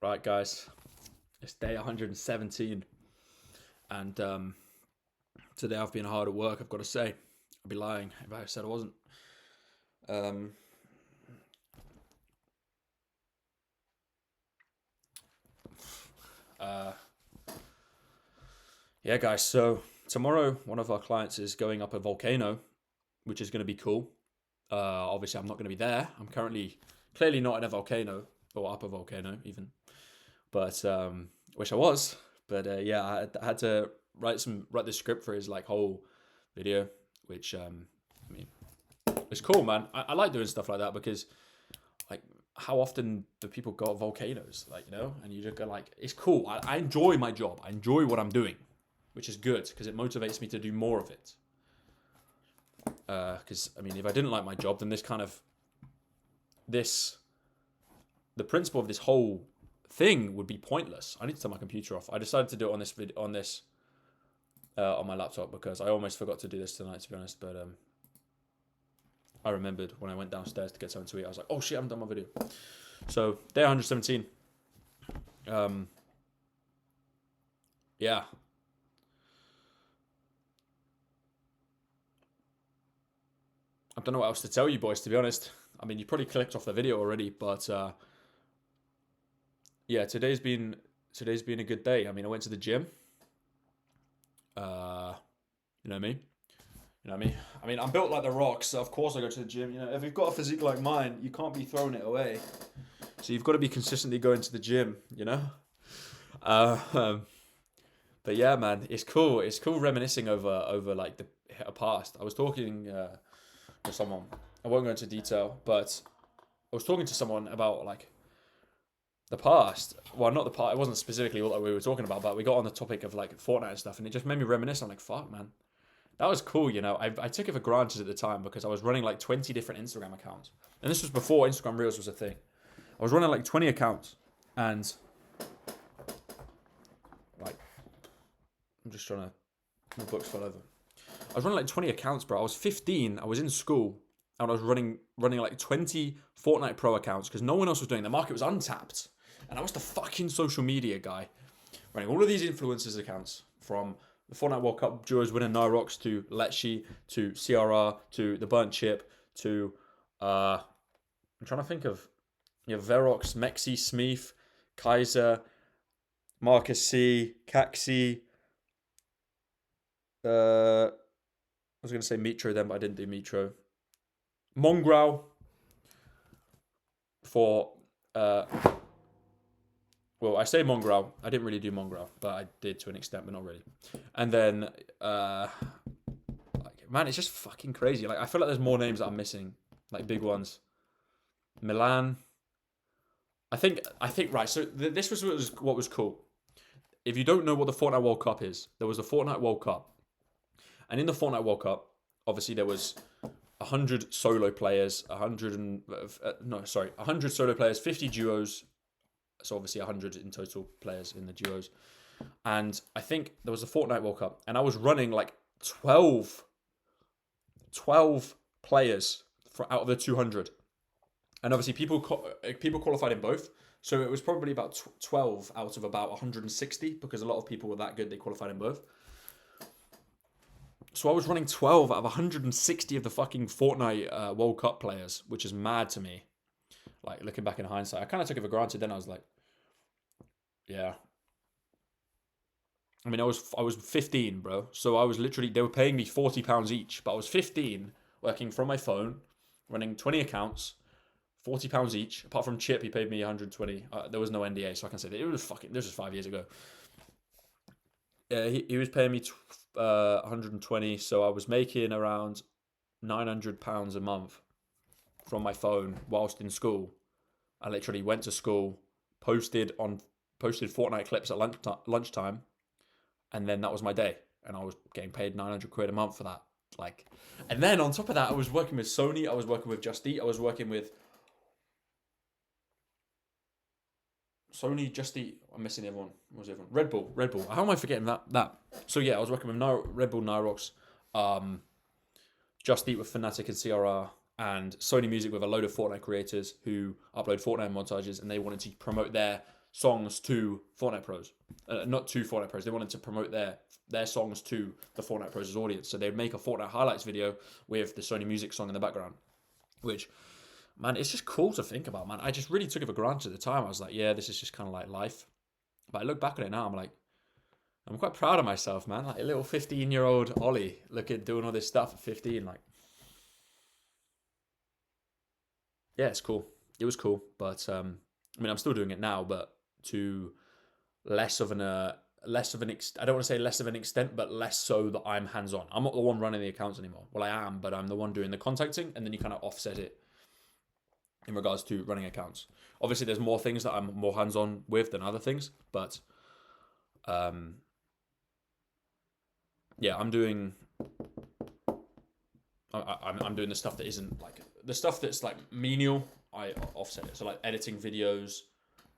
Right, guys, it's day 117, and today I've been hard at work. I've got to say, I'd be lying if I said I wasn't. Um, uh, yeah, guys. So tomorrow, one of our clients is going up a volcano, which is going to be cool. Obviously, I'm not going to be there. I'm currently clearly not in a volcano or up a volcano even, but wish I was. But yeah, I had to write this script for his like whole video, which I mean, it's cool, man. I like doing stuff like that because like how often do people go to volcanoes, like, and you just go like, it's cool. I enjoy my job. I enjoy what I'm doing, which is good because it motivates me to do more of it. Because I mean, if I didn't like my job, then this the principle of this whole thing would be pointless. I need to turn my computer off. I decided to do it on this on my laptop because I almost forgot to do this tonight, to be honest. But I remembered when I went downstairs to get something to eat. I was like, oh shit, I haven't done my video. So day 117. Yeah. I don't know what else to tell you boys, to be honest. I mean, you probably clicked off the video already, but yeah, today's been a good day. I mean, I went to the gym. You know me. You know me. I mean, I'm built like the Rock, so of course I go to the gym. If you've got a physique like mine, you can't be throwing it away. So you've got to be consistently going to the gym. Uh, um, but yeah, man, it's cool. It's cool reminiscing over like the past. I was talking to someone. I won't go into detail, but I was talking to someone about like the past. Well, not the past. It wasn't specifically what we were talking about, but we got on the topic of like Fortnite and stuff, and it just made me reminisce. I'm like, fuck, man, that was cool. I took it for granted at the time because I was running like 20 different Instagram accounts, and this was before Instagram Reels was a thing. I was running like 20 accounts, and like I'm just trying to. My books fell over. I was running like 20 accounts, bro. I was 15. I was in school, and I was running like 20 Fortnite Pro accounts because no one else was doing it. The market was untapped, and I was the fucking social media guy, running all of these influencers accounts from the Fortnite World Cup duos winner Nyrox to Letchi to CRR to the Burnt Chip to I'm trying to think of Verox, Mexi, Smeef, Kaiser, Marcus C, Caxi. I was going to say Mitro then, but I didn't do Mitro. Mongrel for well, I say Mongrel. I didn't really do Mongrel, but I did to an extent, but not really. And then like, man, it's just fucking crazy. Like I feel like there's more names that I'm missing, like big ones. Milan. I think right. So this was what was cool. If you don't know what the Fortnite World Cup is, there was the Fortnite World Cup, and in the Fortnite World Cup, obviously there was 100 solo players, 100 solo players, 50 duos, so obviously 100 in total players in the duos. And I think there was a Fortnite World Cup, and I was running like 12 players out of the 200. And obviously people qualified in both. So it was probably about 12 out of about 160 because a lot of people were that good they qualified in both. So I was running 12 out of 160 of the fucking Fortnite World Cup players, which is mad to me. Like looking back in hindsight, I kind of took it for granted. Then I was like, yeah. I mean, I was 15, bro. So I was literally they were paying me £40 each, but I was 15, working from my phone, running 20 accounts, £40 each. Apart from Chip, he paid me 120. There was no NDA, so I can say that it was fucking. This was 5 years ago. He was paying me 120, so I was making around £900 a month from my phone whilst in school. I literally went to school, posted Fortnite clips at lunchtime, and then that was my day. And I was getting paid 900 quid a month for that. Like, and then on top of that, I was working with Sony. I was working with Just Eat. I was working with Sony, Just Eat. I'm missing everyone. What was everyone? Red Bull. Red Bull. How am I forgetting that? So yeah, I was working with Red Bull, Nyrox, Just Eat with Fnatic and CRR, and Sony Music with a load of Fortnite creators who upload Fortnite montages, and they wanted to promote their songs to Fortnite pros, not to Fortnite pros. They wanted to promote their songs to the Fortnite pros' audience. So they'd make a Fortnite highlights video with the Sony Music song in the background, which, man, it's just cool to think about, man. I just really took it for granted at the time. I was like, yeah, this is just kind of like life. But I look back at it now, I'm like, I'm quite proud of myself, man. Like a little 15-year-old Ollie, doing all this stuff at 15. Like, yeah, it's cool. It was cool, but I mean, I'm still doing it now, but to less of an I don't want to say less of an extent, but less so that I'm hands on. I'm not the one running the accounts anymore. Well, I am, but I'm the one doing the contacting, and then you kind of offset it in regards to running accounts. Obviously, there's more things that I'm more hands on with than other things, but yeah, I'm doing the stuff that isn't like the stuff that's like menial. I offset it, so like editing videos,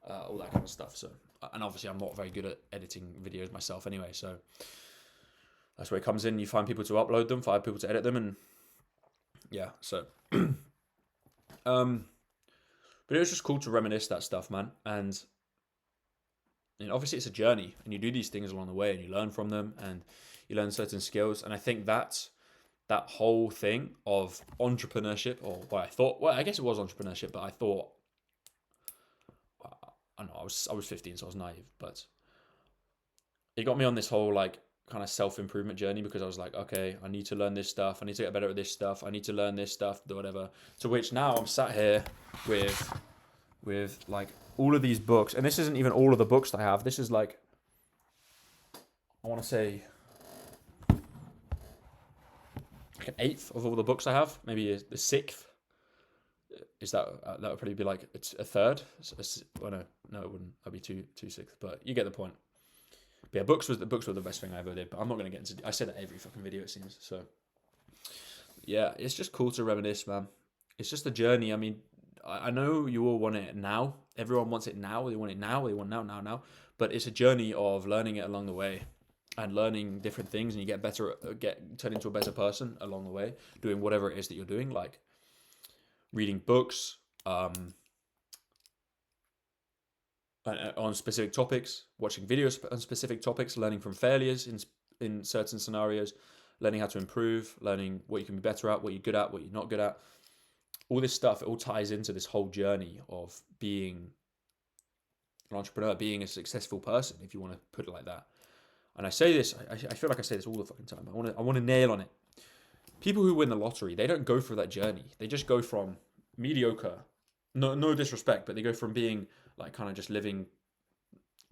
all that kind of stuff. So, and obviously I'm not very good at editing videos myself anyway, so that's where it comes in. You find people to upload them, find people to edit them, and yeah, so but it was just cool to reminisce that stuff, man. And obviously it's a journey, and you do these things along the way, and you learn from them, and you learn certain skills. And I think that whole thing of entrepreneurship, or what I thought, well, I guess it was entrepreneurship, but I thought, I don't know, I was 15, so I was naive, but it got me on this whole like kind of self-improvement journey, because I was like, okay, I need to learn this stuff, I need to get better at this stuff, I need to learn this stuff, whatever. To which now I'm sat here with like all of these books, and this isn't even all of the books that I have. This is like, I want to say like an eighth of all the books I have, maybe the sixth. Is that would probably be like it's a third? Well, no, it wouldn't. That'd be two sixths. But you get the point. But yeah, books were the best thing I ever did. But I'm not gonna get into. I say that every fucking video, it seems. So yeah, it's just cool to reminisce, man. It's just a journey. I mean, I know you all want it now. Everyone wants it now. They want it now. They want now. But it's a journey of learning it along the way, and learning different things, and you get better, turn into a better person along the way, doing whatever it is that you're doing, like reading books on specific topics, watching videos on specific topics, learning from failures in certain scenarios, learning how to improve, learning what you can be better at, what you're good at, what you're not good at. All this stuff, it all ties into this whole journey of being an entrepreneur, being a successful person, if you want to put it like that. And I say this, I feel like I say this all the fucking time. I want to nail on it. People who win the lottery, they don't go through that journey. They just go from mediocre, no disrespect, but they go from being like kind of just living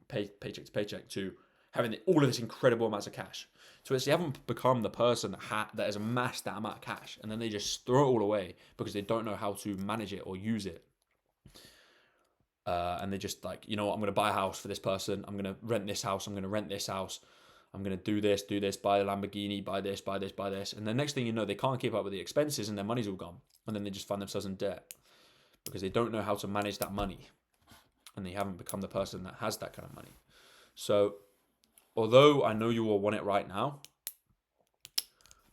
paycheck to paycheck to having all of this incredible amounts of cash. So they haven't become the person that has amassed that amount of cash, and then they just throw it all away because they don't know how to manage it or use it. And they just like, you know what, I'm going to buy a house for this person. I'm going to rent this house. I'm going to rent this house. I'm going to do this, buy a Lamborghini, buy this. And the next thing you know, they can't keep up with the expenses and their money's all gone. And then they just find themselves in debt because they don't know how to manage that money. And they haven't become the person that has that kind of money. So, although I know you all want it right now,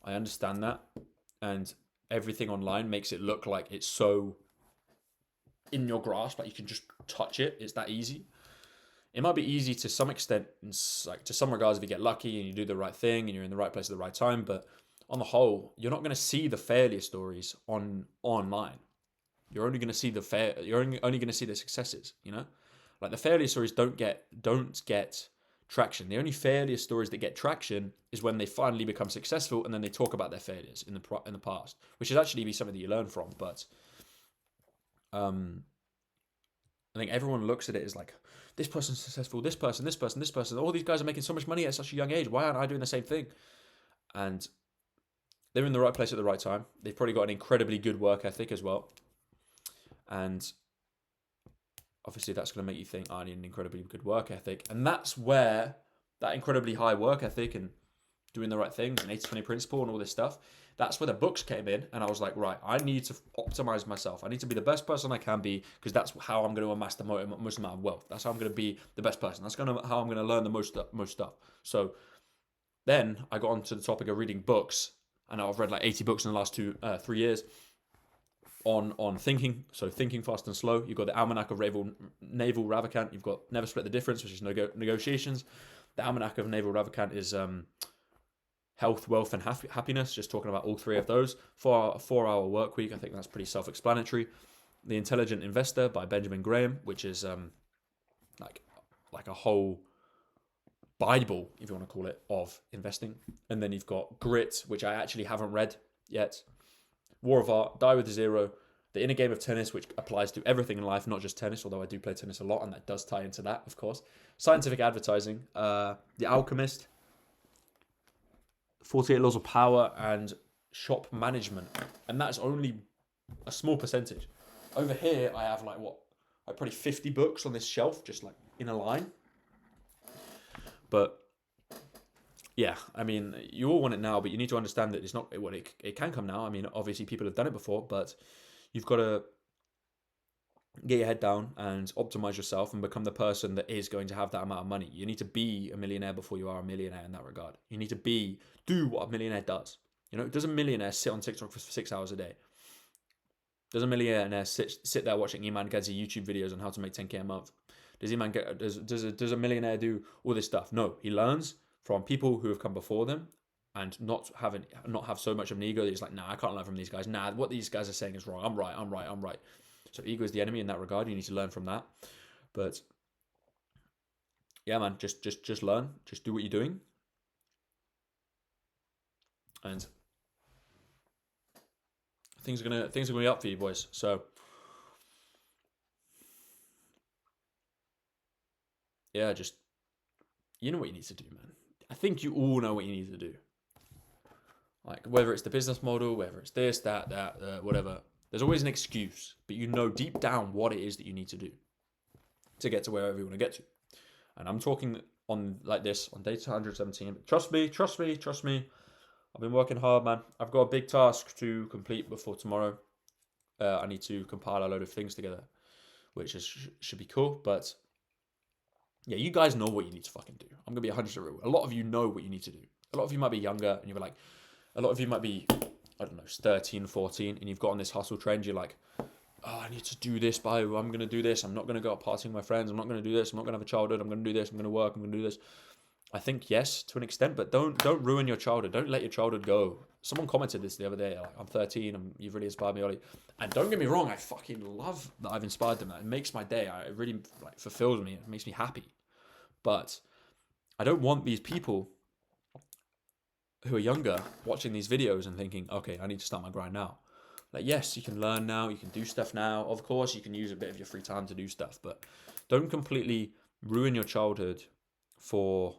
I understand that. And everything online makes it look like it's so in your grasp, like you can just touch it. It's that easy. It might be easy to some extent, like to some regards, if you get lucky and you do the right thing and you're in the right place at the right time. But on the whole, you're not going to see the failure stories online. You're only going to see You're only going to see the successes. You know, like the failure stories don't get traction. The only failure stories that get traction is when they finally become successful and then they talk about their failures in the past, which is actually be something that you learn from. But I think everyone looks at it as like, this person's successful, this person. All these guys are making so much money at such a young age. Why aren't I doing the same thing? And they're in the right place at the right time. They've probably got an incredibly good work ethic as well. And obviously that's going to make you think, I need an incredibly good work ethic. And that's where that incredibly high work ethic and doing the right things and 80-20 principle and all this stuff, that's where the books came in. And I was like, right, I need to optimize myself. I need to be the best person I can be, because that's how I'm going to amass the most amount of wealth. That's how I'm going to be the best person. That's how I'm going to learn the most stuff. So then I got onto the topic of reading books, and I've read like 80 books in the last 3 years. on thinking. So thinking fast and slow. You've got the Almanac of Naval Ravikant. You've got Never Split the Difference, which is negotiations. The Almanac of Naval Ravikant is health, wealth, and happiness. Just talking about all three of those. For a 4-hour work week, I think that's pretty self-explanatory. The Intelligent Investor by Benjamin Graham, which is like a whole Bible, if you want to call it, of investing. And then you've got Grit, which I actually haven't read yet. War of Art, Die with Zero, The Inner Game of Tennis, which applies to everything in life, not just tennis, although I do play tennis a lot, and that does tie into that, of course. Scientific Advertising, The Alchemist, 48 Laws of Power, and Shop Management. And that's only a small percentage. Over here, I have like probably 50 books on this shelf, just like in a line. But yeah, I mean, you all want it now, but you need to understand that it's not what it can come now. I mean, obviously people have done it before, but you've got to get your head down and optimize yourself and become the person that is going to have that amount of money. You need to be a millionaire before you are a millionaire in that regard. You need to do what a millionaire does. You know, does a millionaire sit on TikTok for 6 hours a day? Does a millionaire sit there watching Iman Gadzhi YouTube videos on how to make 10K a month? Does a millionaire do all this stuff? No, he learns from people who have come before them and not have so much of an ego that he's like, nah, I can't learn from these guys. Nah, what these guys are saying is wrong. I'm right. So ego is the enemy in that regard. You need to learn from that. But yeah, man, just learn. Just do what you're doing. And things are gonna be up for you, boys. So yeah, just you know what you need to do, man. I think you all know what you need to do. Like whether it's the business model, whether it's this, that, whatever. There's always an excuse, but you know deep down what it is that you need to do to get to wherever you want to get to. And I'm talking on like this on day 217. Trust me. I've been working hard, man. I've got a big task to complete before tomorrow. I need to compile a load of things together, which should be cool. But yeah, you guys know what you need to fucking do. I'm going to be 100% real. A lot of you know what you need to do. A lot of you might be younger and you're like, a lot of you might be, I don't know, 13, 14, and you've got on this hustle trend. You're like, oh, I need to do this, bio. I'm going to do this. I'm not going to go out partying with my friends. I'm not going to do this. I'm not going to have a childhood. I'm going to do this. I'm going to work. I'm going to do this. I think yes, to an extent, but don't ruin your childhood. Don't let your childhood go. Someone commented this the other day. Like, I'm 13. You've really inspired me, Ollie. And don't get me wrong, I fucking love that I've inspired them. It makes my day. It really like fulfills me. It makes me happy. But I don't want these people who are younger watching these videos and thinking, okay, I need to start my grind now. Like, yes, you can learn now. You can do stuff now. Of course, you can use a bit of your free time to do stuff, but don't completely ruin your childhood for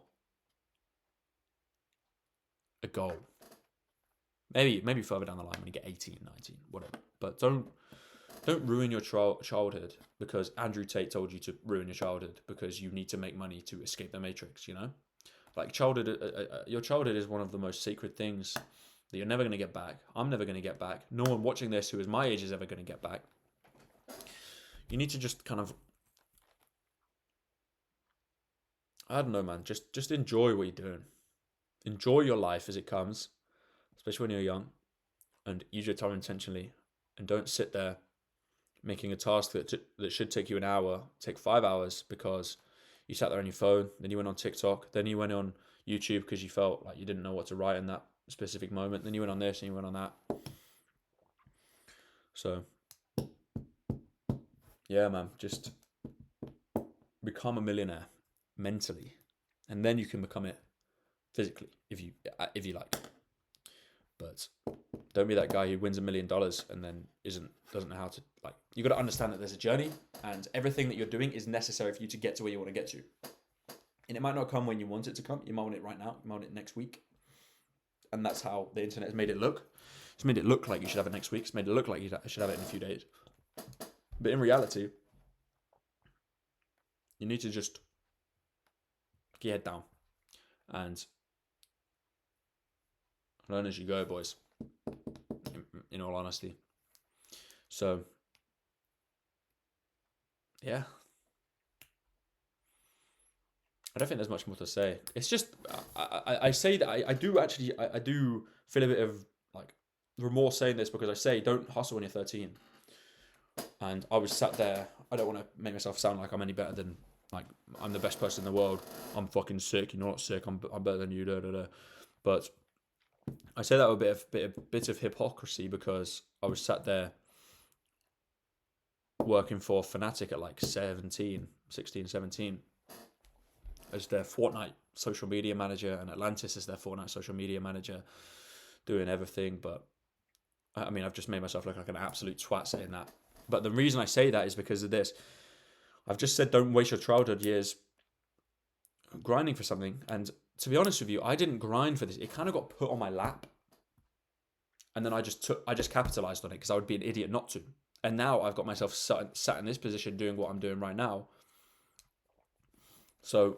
a goal. Maybe further down the line when you get 18, 19, whatever. But don't ruin your childhood because Andrew Tate told you to ruin your childhood because you need to make money to escape the matrix, you know? Like childhood, your childhood is one of the most sacred things that you're never going to get back. I'm never going to get back. No one watching this who is my age is ever going to get back. You need to just kind of, I don't know, man, just enjoy what you're doing. Enjoy your life as it comes, especially when you're young, and use your time intentionally. And don't sit there making a task that should take you an hour, take 5 hours because you sat there on your phone, then you went on TikTok, then you went on YouTube because you felt like you didn't know what to write in that specific moment, then you went on this and you went on that. So, yeah, man, just become a millionaire mentally, and then you can become it physically if you like. But don't be that guy who wins $1 million and then doesn't know how to, like, you got to understand that there's a journey and everything that you're doing is necessary for you to get to where you want to get to. And it might not come when you want it to come. You might want it right now. You might want it next week. And that's how the internet has made it look. It's made it look like you should have it next week. It's made it look like you should have it in a few days. But in reality, you need to just get your head down and learn as you go, boys. In all honesty. So, yeah. I don't think there's much more to say. It's just, I say that I do feel a bit of like remorse saying this because I say don't hustle when you're 13. And I was sat there. I don't want to make myself sound like I'm any better than, like, I'm the best person in the world. I'm fucking sick. You're not sick. I'm better than you. Da, da, da. But I say that with a bit of hypocrisy, because I was sat there working for Fnatic at like 16, 17 as their Fortnite social media manager, and Atlantis as their Fortnite social media manager, doing everything. But I mean, I've just made myself look like an absolute twat saying that. But the reason I say that is because of this. I've just said don't waste your childhood years grinding for something. And to be honest with you, I didn't grind for this. It kind of got put on my lap. And then I just capitalized on it because I would be an idiot not to. And now I've got myself sat in this position doing what I'm doing right now. So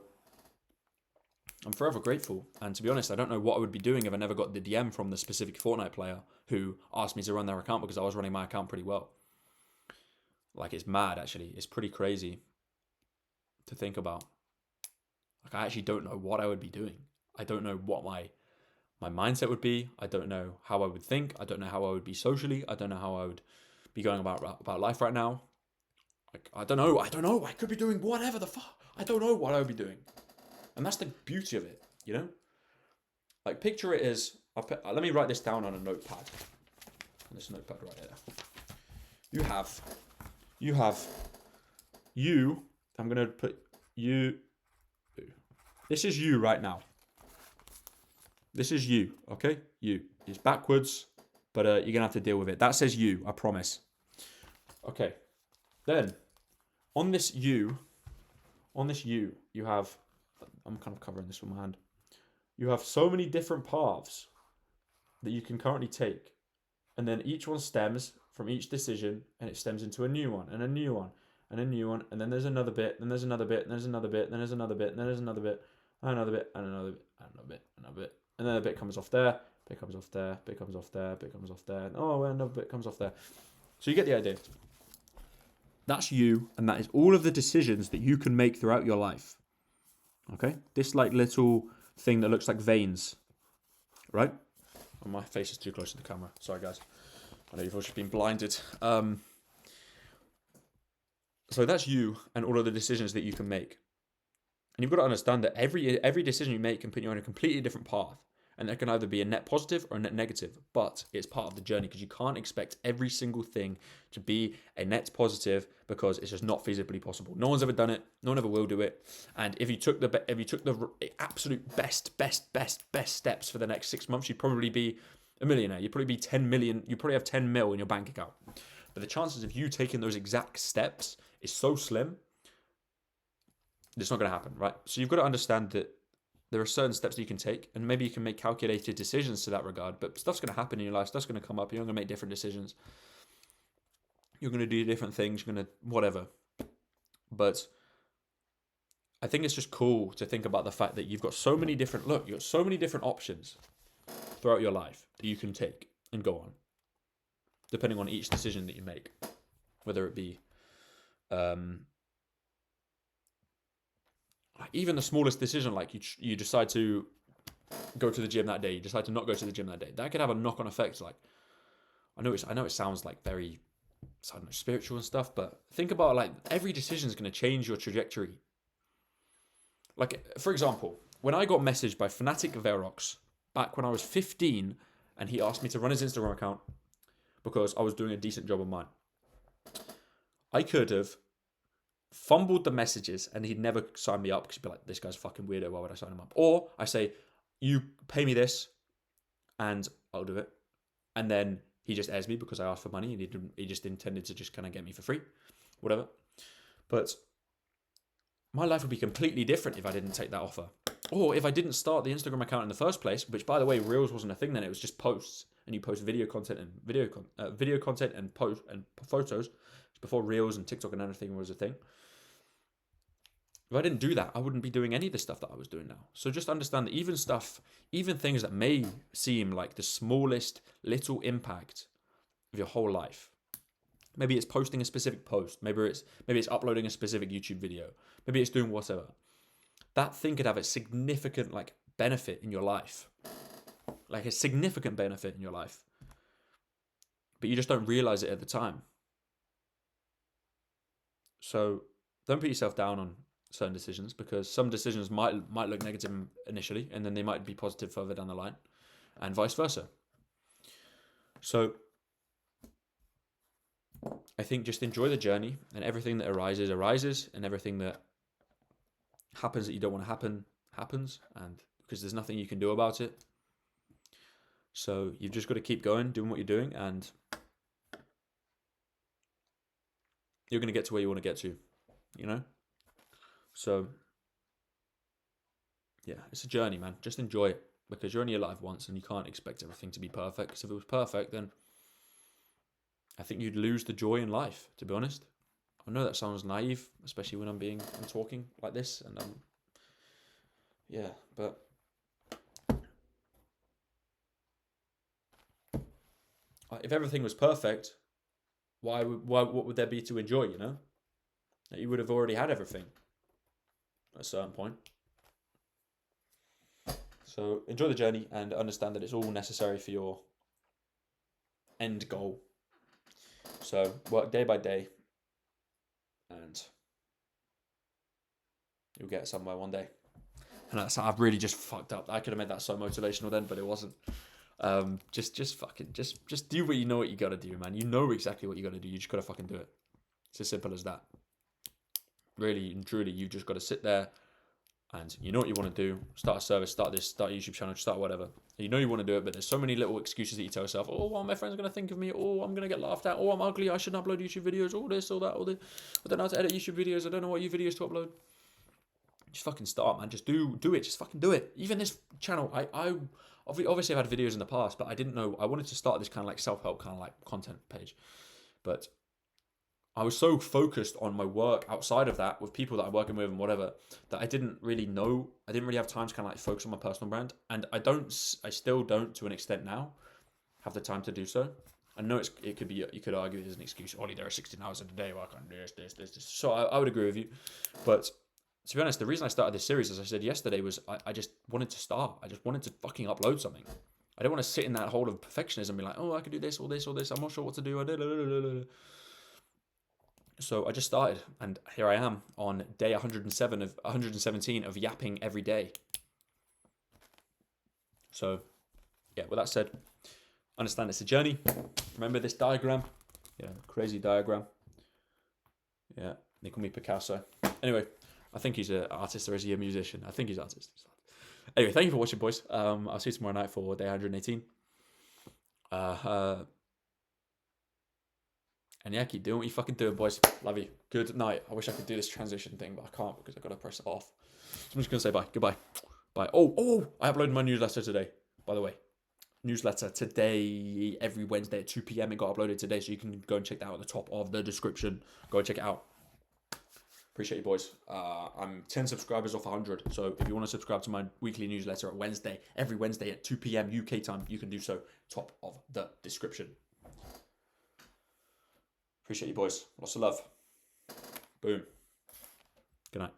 I'm forever grateful. And to be honest, I don't know what I would be doing if I never got the DM from the specific Fortnite player who asked me to run their account, because I was running my account pretty well. Like, it's mad, actually. It's pretty crazy to think about. Like, I actually don't know what I would be doing. I don't know what my mindset would be. I don't know how I would think. I don't know how I would be socially. I don't know how I would be going about life right now. Like, I don't know. I could be doing whatever the fuck. I don't know what I would be doing. And that's the beauty of it, you know? Like, picture it as, let me write this down on a notepad. This notepad right here. I'm going to put you. This is you right now. This is you, okay? You. It's backwards, but you're going to have to deal with it. That says you, I promise. Okay. Then, on this you, you have, I'm kind of covering this with my hand. You have so many different paths that you can currently take. And then each one stems from each decision, and it stems into a new one, and a new one, and a new one. And then there's another bit, then there's another bit, and there's another bit, and then there's another bit, and then there's another bit, and another bit, and another bit, and another bit, and another bit. And then a bit comes off there, bit comes off there, bit comes off there, bit comes off there, and another bit comes off there. So you get the idea. That's you, and that is all of the decisions that you can make throughout your life. Okay? This like little thing that looks like veins, right? Oh, my face is too close to the camera. Sorry, guys. I know you've all just been blinded. So that's you and all of the decisions that you can make. And you've got to understand that every decision you make can put you on a completely different path. And that can either be a net positive or a net negative. But it's part of the journey, because you can't expect every single thing to be a net positive, because it's just not feasibly possible. No one's ever done it. No one ever will do it. And if you took the absolute best steps for the next 6 months, you'd probably be a millionaire. You'd probably be 10 million. You probably have 10 mil in your bank account. But the chances of you taking those exact steps is so slim. It's not going to happen, right? So you've got to understand that there are certain steps that you can take, and maybe you can make calculated decisions to that regard, but stuff's going to happen in your life. Stuff's going to come up. You're going to make different decisions. You're going to do different things. You're going to whatever. But I think it's just cool to think about the fact that you've got so many different options throughout your life that you can take and go on, depending on each decision that you make, whether it be even the smallest decision, like you decide to go to the gym that day, you decide to not go to the gym that day. That could have a knock-on effect. Like, I know it sounds like very, I don't know, spiritual and stuff, but think about, like, every decision is going to change your trajectory. Like, for example, when I got messaged by Fnatic Verox back when I was 15, and he asked me to run his Instagram account because I was doing a decent job of mine, I could have fumbled the messages and he'd never sign me up, because he'd be like, this guy's a fucking weirdo, why would I sign him up? Or I say, you pay me this and I'll do it. And then he just airs me because I asked for money, and he just intended to just kind of get me for free, whatever. But my life would be completely different if I didn't take that offer. Or if I didn't start the Instagram account in the first place, which, by the way, Reels wasn't a thing then. It was just posts, and you post video content and video content and post and photos. Before Reels and TikTok and everything was a thing. If I didn't do that, I wouldn't be doing any of the stuff that I was doing now. So just understand that even things that may seem like the smallest little impact of your whole life. Maybe it's posting a specific post. Maybe it's uploading a specific YouTube video. Maybe it's doing whatever. That thing could have a significant benefit in your life. Like a significant benefit in your life. But you just don't realize it at the time. So don't put yourself down on certain decisions, because some decisions might look negative initially, and then they might be positive further down the line, and vice versa. So I think just enjoy the journey, and everything that arises, and everything that happens that you don't want to happen happens, and because there's nothing you can do about it. So you've just got to keep going, doing what you're doing, and you're going to get to where you want to get to, you know? So yeah, it's a journey, man. Just enjoy it, because you're only alive once, and you can't expect everything to be perfect, because if it was perfect, then I think you'd lose the joy in life, to be honest. I know that sounds naive, especially when I'm talking like this, and yeah, but if everything was perfect, what would there be to enjoy, you know? That you would have already had everything at a certain point. So enjoy the journey and understand that it's all necessary for your end goal. So work day by day, and you'll get somewhere one day. And I've really just fucked up. I could have made that so motivational then, but it wasn't. Just do what you gotta do, man. You know exactly what you gotta do. You just gotta fucking do it. It's as simple as that. Really and truly, you just gotta sit there, and you know what you want to do. Start a service, start this, start a YouTube channel, start whatever. You know you want to do it, but there's so many little excuses that you tell yourself. Oh, well, my friends are gonna think of me. Oh, I'm gonna get laughed at. Oh, I'm ugly. I shouldn't upload YouTube videos. All this, all that, all this. I don't know how to edit YouTube videos. I don't know what videos to upload. Just fucking start, man. Just do it. Just fucking do it. Even this channel, I obviously I've had videos in the past, but I didn't know I wanted to start this kind of like self-help kind of like content page, but I was so focused on my work outside of that with people that I'm working with and whatever, that I didn't really have time to kind of like focus on my personal brand. And I still don't, to an extent now, have the time to do so. I know it could be, you could argue it is an excuse. Ollie, there are 16 hours in a day. Why can't I do this? So I would agree with you. But to be honest, the reason I started this series, as I said yesterday, was I just wanted to start. I just wanted to fucking upload something. I don't want to sit in that hole of perfectionism and be like, oh, I could do this or this or this. I'm not sure what to do. So I just started, and here I am on day 117 of yapping every day. So, yeah, with that said, understand it's a journey. Remember this diagram? Yeah, crazy diagram. Yeah, they call me Picasso. Anyway, I think he's an artist, or is he a musician? I think he's an artist. Anyway, thank you for watching, boys. I'll see you tomorrow night for day 118. And yeah, keep doing what you fucking doing, boys. Love you. Good night. I wish I could do this transition thing, but I can't because I've got to press it off. So I'm just going to say bye. Goodbye. Bye. Oh, I uploaded my newsletter today, by the way. Newsletter today, every Wednesday at 2 p.m. It got uploaded today, so you can go and check that out at the top of the description. Go and check it out. Appreciate you, boys. I'm 10 subscribers off 100, so if you want to subscribe to my weekly newsletter every Wednesday at 2 p.m. UK time, you can do so. Top of the description. Appreciate you, boys. Lots of love. Boom. Good night.